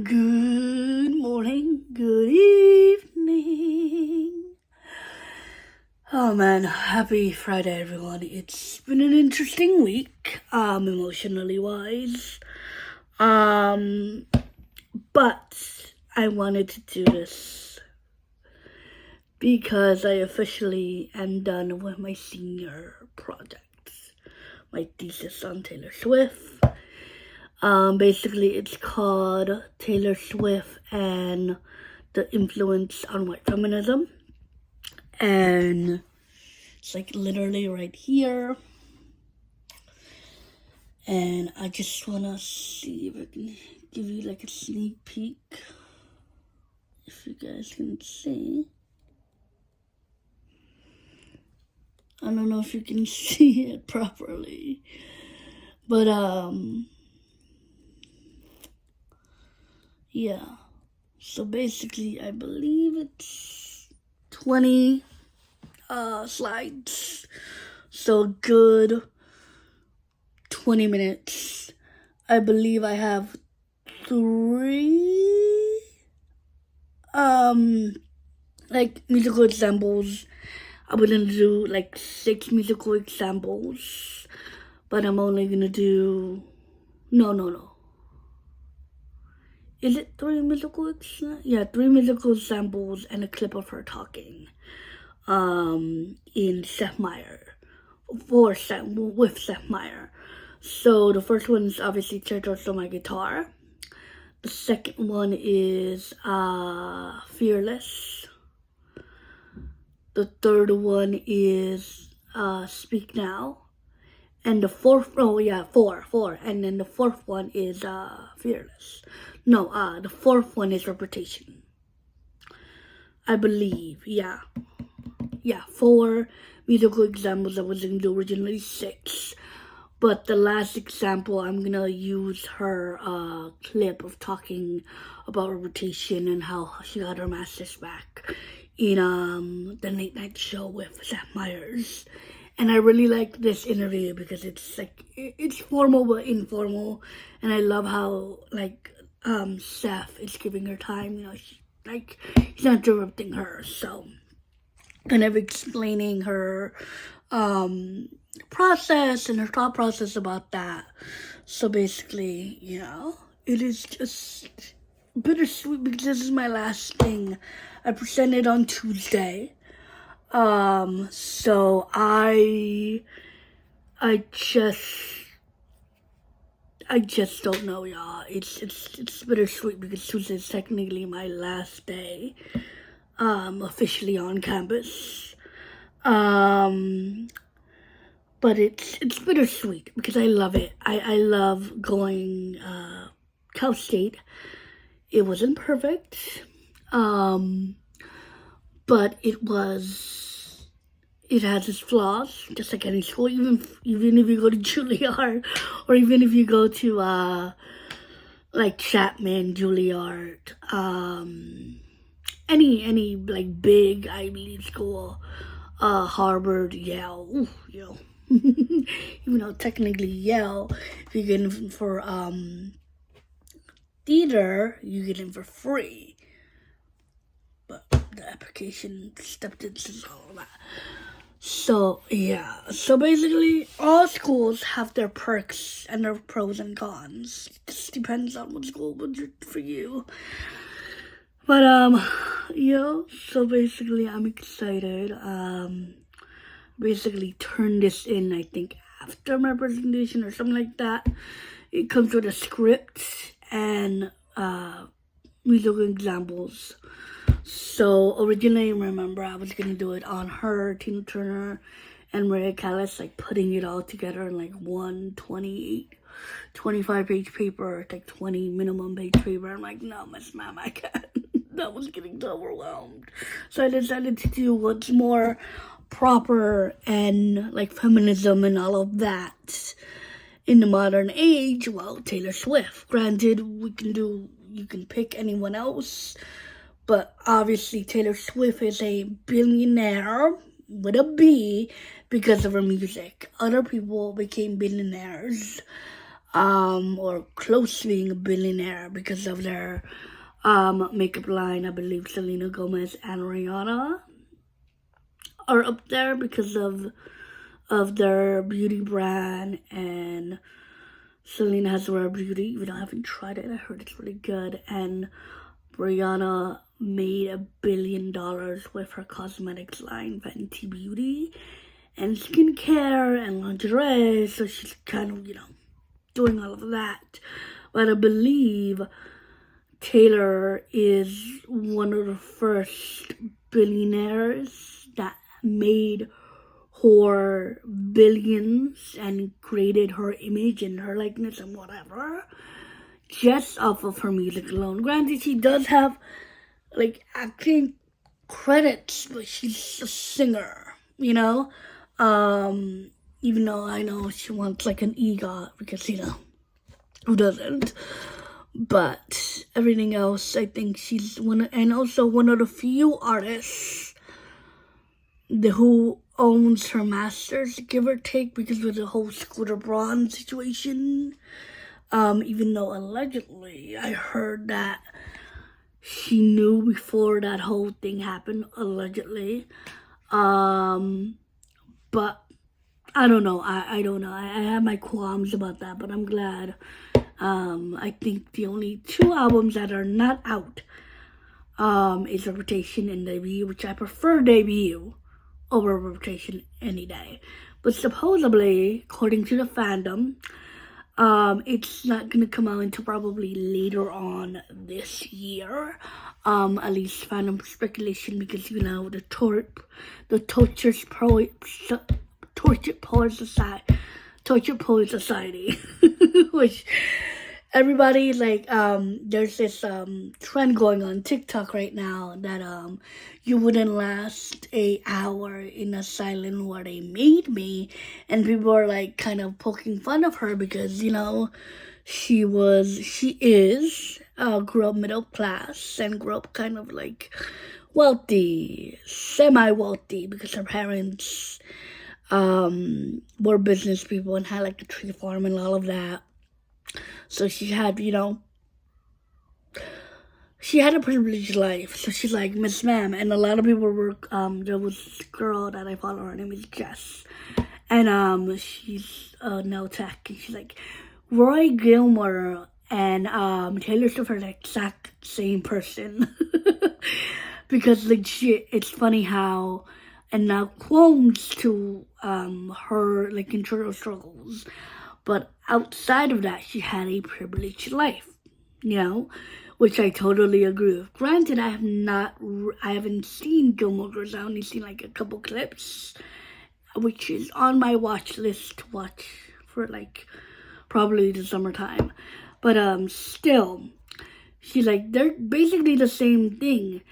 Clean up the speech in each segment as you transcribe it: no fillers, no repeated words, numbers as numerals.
Good morning, good evening. Oh man, happy Friday everyone. It's been an interesting week, emotionally wise. But I wanted to do this because I officially am done with my senior project, my thesis on Taylor Swift. Basically, it's called Taylor Swift and the Influence on White Feminism. And it's like literally right here. And I just want to see if I can give you like a sneak peek. If you guys can see. I don't know if you can see it properly. But, yeah. So basically, I believe it's 20 slides. So good 20 minutes. I believe I have 3 like musical examples. I was gonna do like 6 musical examples, but I'm only gonna do no. Is it 3 musical examples? Yeah, 3 musical examples and a clip of her talking. In Seth Meyers, with Seth Meyers. So the first one is obviously Church Also My Guitar. The second one is Fearless. The third one is Speak Now. And the fourth, four. And then the fourth one is Fearless. No, the fourth one is Reputation. I believe, yeah. 4 musical examples. I was going to do originally 6. But the last example, I'm going to use her clip of talking about Reputation and how she got her master's back in the Late Night Show with Seth Meyers. And I really like this interview because it's like, it's formal but informal. And I love how, like, Seth is giving her time. You know, he's not interrupting her. So, kind of explaining her process and her thought process about that. So basically, you know, it is just bittersweet because this is my last thing. I presented on Tuesday. So I just don't know, y'all. It's bittersweet because Tuesday is technically my last day officially on campus. But it's bittersweet because I love it. I love going Cal State. It wasn't perfect, but it has its flaws, just like any school. Even if you go to Juilliard, or even if you go to like Chapman, Juilliard, any like big Ivy League school, Harvard, Yale, Yale. Even though technically Yale, if you get in for theater, you get in for free. But the application acceptance and all that. So yeah, so basically all schools have their perks and their pros and cons. It just depends on what school would for you. But so basically I'm excited. Basically turn this in, I think, after my presentation or something like that. It comes with a script and musical examples. So originally, remember, I was gonna do it on her, Tina Turner, and Maria Callas, like putting it all together in like 25-page paper, like 20 minimum page paper. I'm like, no, Miss Ma'am, I can't. That was getting so overwhelmed. So I decided to do what's more proper and like feminism and all of that in the modern age. Well, Taylor Swift. Granted, you can pick anyone else, but obviously Taylor Swift is a billionaire with a B because of her music. Other people became billionaires or close to being a billionaire because of their makeup line. I believe Selena Gomez and Rihanna are up there because of their beauty brand, and Selena has Rare Beauty, even though I haven't tried it. I heard it's really good. And Rihanna made $1 billion with her cosmetics line, Fenty Beauty, and skincare and lingerie. So she's kind of, doing all of that. But I believe Taylor is one of the first billionaires that made her billions and created her image and her likeness and whatever just off of her music alone. Granted, she does have acting credits, but she's a singer, even though I know she wants an EGOT because who doesn't? But everything else, I think she's and also one of the few artists who owns her masters, give or take, because of the whole Scooter Braun situation. Even though allegedly I heard that she knew before that whole thing happened, allegedly. But I don't know. I don't know. I have my qualms about that, but I'm glad. I think the only 2 albums that are not out is Reputation and Debut, which I prefer Debut over Reputation any day. But supposedly, according to the fandom, it's not gonna come out until probably later on this year. At least fandom speculation, because the Torture Poet Society, which everybody there's this trend going on TikTok right now that you wouldn't last an hour in asylum where they made me, and people are kind of poking fun of her because she is grew up middle class and grew up kind of wealthy, semi-wealthy, because her parents were business people and had a tree farm and all of that. So she had, she had a privileged life. So she's like, Miss Ma'am. And a lot of people were, there was this girl that I follow, her name is Jess. And she's no tech. And she's like, Roy Gilmore and Taylor Swift are the exact same person. Because legit, it's funny how, and now quotes to her internal struggles. But outside of that, she had a privileged life, which I totally agree with. Granted, I haven't seen Gilmore Girls. I only seen a couple clips, which is on my watch list to watch for probably the summertime. But still, she's they're basically the same thing.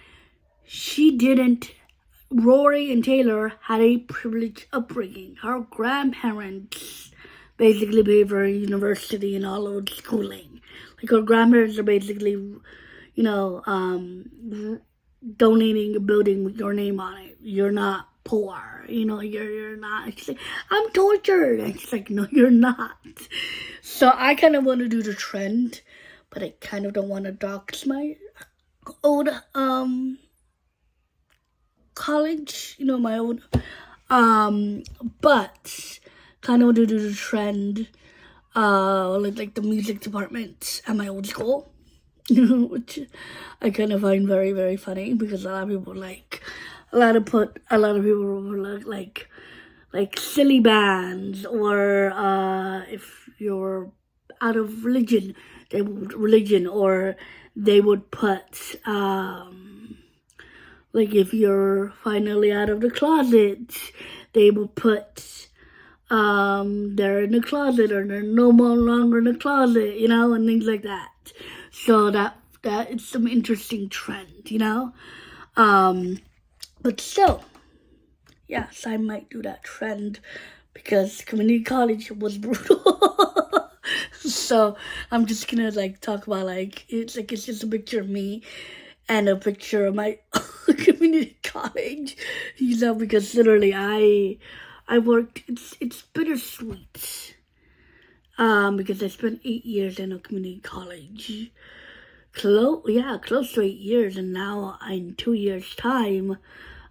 Rory and Taylor had a privileged upbringing. Her grandparents basically paid for university and all of schooling. Her grandparents are basically, donating a building with your name on it. You're not poor. You're not. She's like, I'm tortured. And she's like, no, you're not. So I kind of want to do the trend, but I kind of don't want to dox my old college, my old but kind of want to do the trend the music department at my old school, which I kind of find very, very funny, because a lot of people were like silly bands, or if you're out of religion, or they would put if you're finally out of the closet, they would put they're in the closet, or they're no more longer in the closet, and things like that. So that it's some interesting trend, but still, yes, I might do that trend, because community college was brutal. So I'm just gonna talk about it's just a picture of me and a picture of my community college, because literally I worked. It's bittersweet. because I spent 8 years in a community college. Close to 8 years, and now in 2 years' time,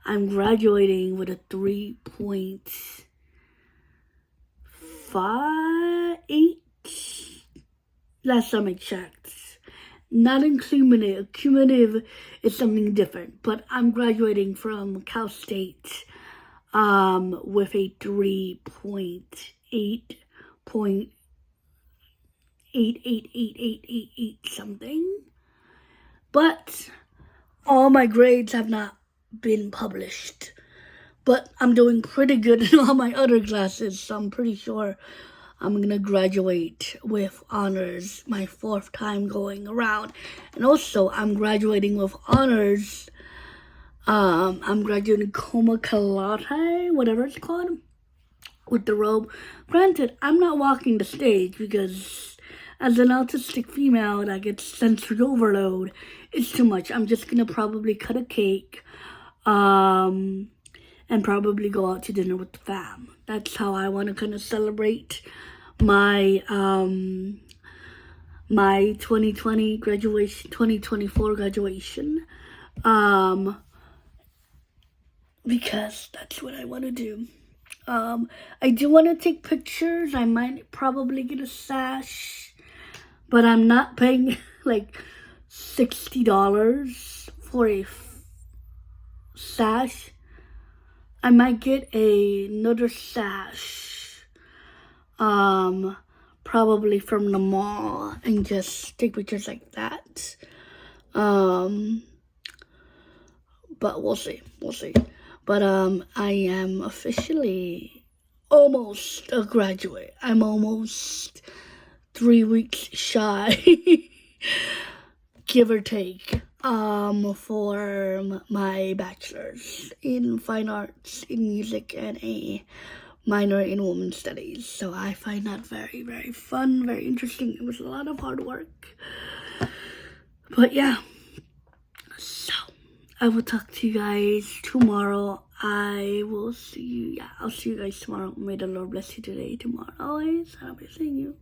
I'm graduating with a 3.58. Last time I checked. Not in cumulative. Cumulative is something different, but I'm graduating from Cal State with a 3.888888 something. But all my grades have not been published. But I'm doing pretty good in all my other classes, so I'm pretty sure I'm gonna graduate with honors my 4th time going around. And also, I'm graduating with honors. I'm graduating cum laude, whatever it's called, with the robe. Granted, I'm not walking the stage because as an autistic female that gets sensory overload, it's too much. I'm just gonna probably cut a cake, and probably go out to dinner with the fam. That's how I want to kind of celebrate my my 2020 graduation, 2024 graduation, because that's what I want to do. I do want to take pictures. I might probably get a sash, but I'm not paying like $60 for a sash. I might get another sash, probably from the mall, and just take pictures like that. But we'll see. But I am officially almost a graduate. I'm almost 3 weeks shy, give or take, for my bachelor's in fine arts in music and a minor in women's studies. So I find that very, very fun, very interesting. It was a lot of hard work. But yeah, so I will talk to you guys tomorrow. I'll see you guys tomorrow. May the Lord bless you today, tomorrow, always, and I'll be seeing you.